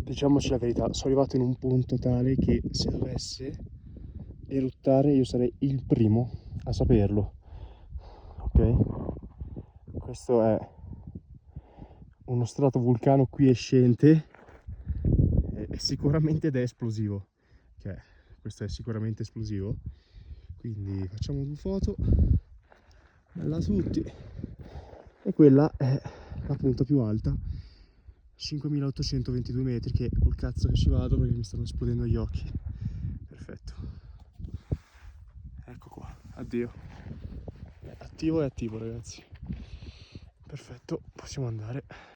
diciamoci la verità, sono arrivato in un punto tale che se dovesse eruttare io sarei il primo a saperlo, ok? Questo è uno stratovulcano quiescente e sicuramente ed è esplosivo, cioè questo è sicuramente esplosivo, quindi facciamo due foto, bella tutti, e quella è la punta più alta, 5822 metri, che col cazzo che ci vado perché mi stanno esplodendo gli occhi. Perfetto, ecco qua, addio, è attivo ragazzi, perfetto, possiamo andare.